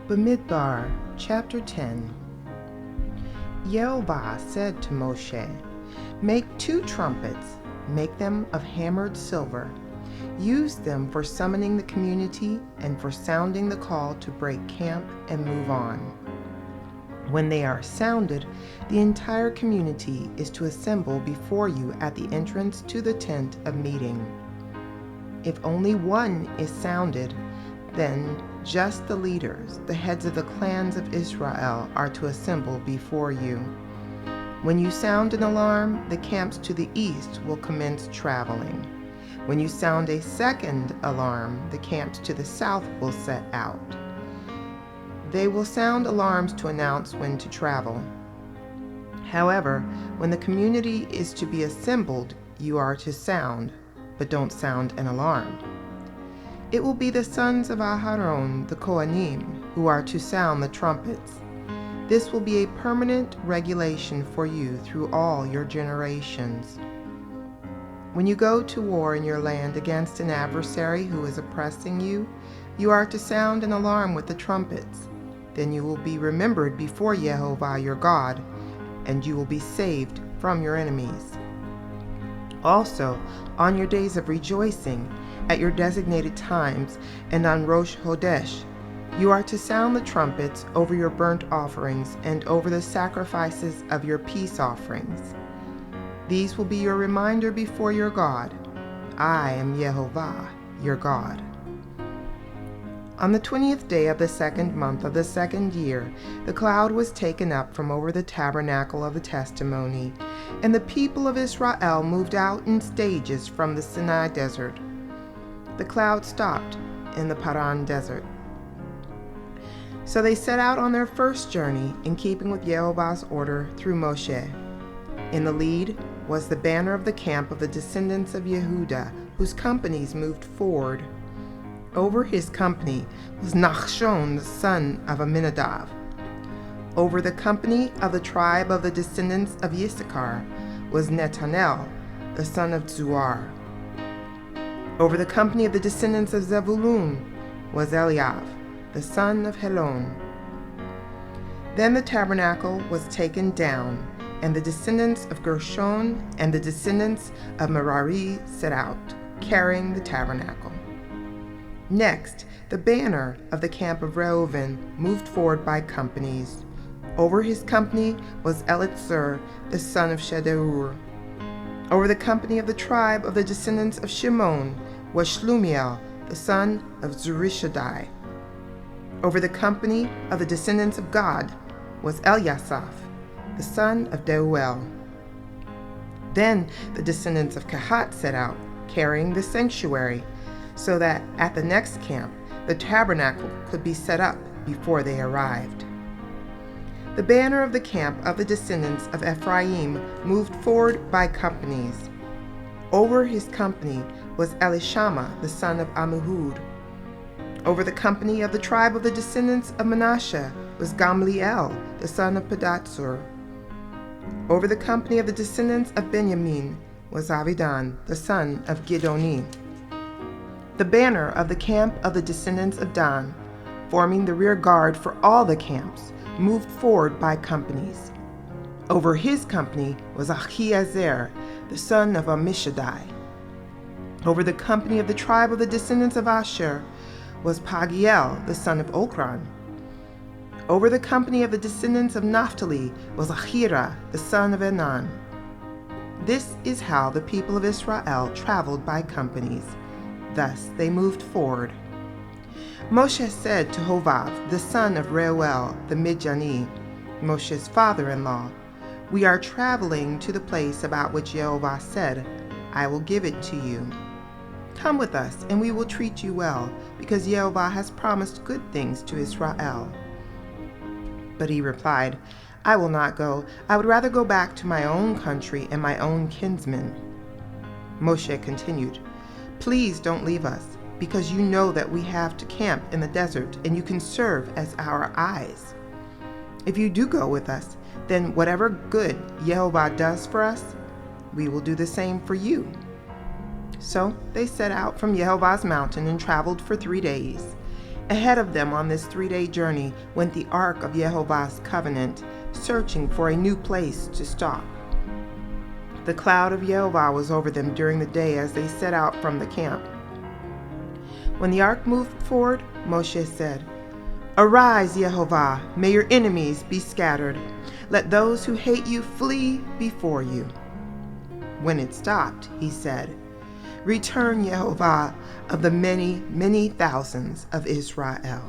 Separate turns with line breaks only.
Bamidbar, chapter 10. Yehovah said to Moshe, "Make 2 trumpets, make them of hammered silver. Use them for summoning the community and for sounding the call to break camp and move on. When they are sounded, the entire community is to assemble before you at the entrance to the tent of meeting. If only one is sounded, then just the leaders, the heads of the clans of Israel, are to assemble before you. When you sound an alarm, the camps to the east will commence traveling. When you sound a second alarm, the camps to the south will set out. They will sound alarms to announce when to travel. However, when the community is to be assembled, you are to sound, but don't sound an alarm. It will be the sons of Aharon, the Kohanim, who are to sound the trumpets. This will be a permanent regulation for you through all your generations. When you go to war in your land against an adversary who is oppressing you, you are to sound an alarm with the trumpets. Then you will be remembered before Yehovah your God, and you will be saved from your enemies. Also, on your days of rejoicing, at your designated times, and on Rosh Hodesh, you are to sound the trumpets over your burnt offerings and over the sacrifices of your peace offerings. These will be your reminder before your God. I am Yehovah, your God. On the 20th day of the 2nd month of the 2nd year, the cloud was taken up from over the tabernacle of the testimony, and the people of Israel moved out in stages from the Sinai desert. The cloud stopped in the Paran desert. So they set out on their first journey in keeping with Yehovah's order through Moshe. In the lead was the banner of the camp of the descendants of Yehuda, whose companies moved forward. Over his company was Nachshon, the son of Aminadab. Over the company of the tribe of the descendants of Yissachar was Netanel, the son of Zuar. Over the company of the descendants of Zebulun was Eliav, the son of Helon. Then the tabernacle was taken down, and the descendants of Gershon and the descendants of Merari set out, carrying the tabernacle. Next, the banner of the camp of Reuven moved forward by companies. Over his company was Elitzur, the son of Shedeur. Over the company of the tribe of the descendants of Shimon was Shlumiel, the son of Zurishaddai. Over the company of the descendants of Gad was Eliasaph, the son of Deuel. Then the descendants of Kehat set out, carrying the sanctuary, so that at the next camp the tabernacle could be set up before they arrived. The banner of the camp of the descendants of Ephraim moved forward by companies. Over his company was Elishama, the son of Ammihud. Over the company of the tribe of the descendants of Manasseh was Gamliel, the son of Pedatsur. Over the company of the descendants of Benjamin was Avidan, the son of Gidoni. The banner of the camp of the descendants of Dan, forming the rear guard for all the camps, moved forward by companies. Over his company was Achiezer, the son of Ammishaddai. Over the company of the tribe of the descendants of Asher was Pagiel, the son of Okran. Over the company of the descendants of Naphtali was Ahira, the son of Enan. This is how the people of Israel traveled by companies. Thus they moved forward. Moshe said to Hovav, the son of Reuel, the Midjani, Moshe's father-in-law, "We are traveling to the place about which Yehovah said, 'I will give it to you.' Come with us, and we will treat you well, because Yehovah has promised good things to Israel." But he replied, "I will not go. I would rather go back to my own country and my own kinsmen." Moshe continued, "Please don't leave us, because you know that we have to camp in the desert, and you can serve as our eyes. If you do go with us, then whatever good Yehovah does for us, we will do the same for you." So they set out from Yehovah's mountain and traveled for 3 days. Ahead of them on this 3-day journey went the Ark of Jehovah's covenant, searching for a new place to stop. The cloud of Jehovah was over them during the day as they set out from the camp. When the ark moved forward, Moshe said, "Arise, Jehovah, may your enemies be scattered. Let those who hate you flee before you." When it stopped, he said, "Return, Jehovah, of the many, many thousands of Israel."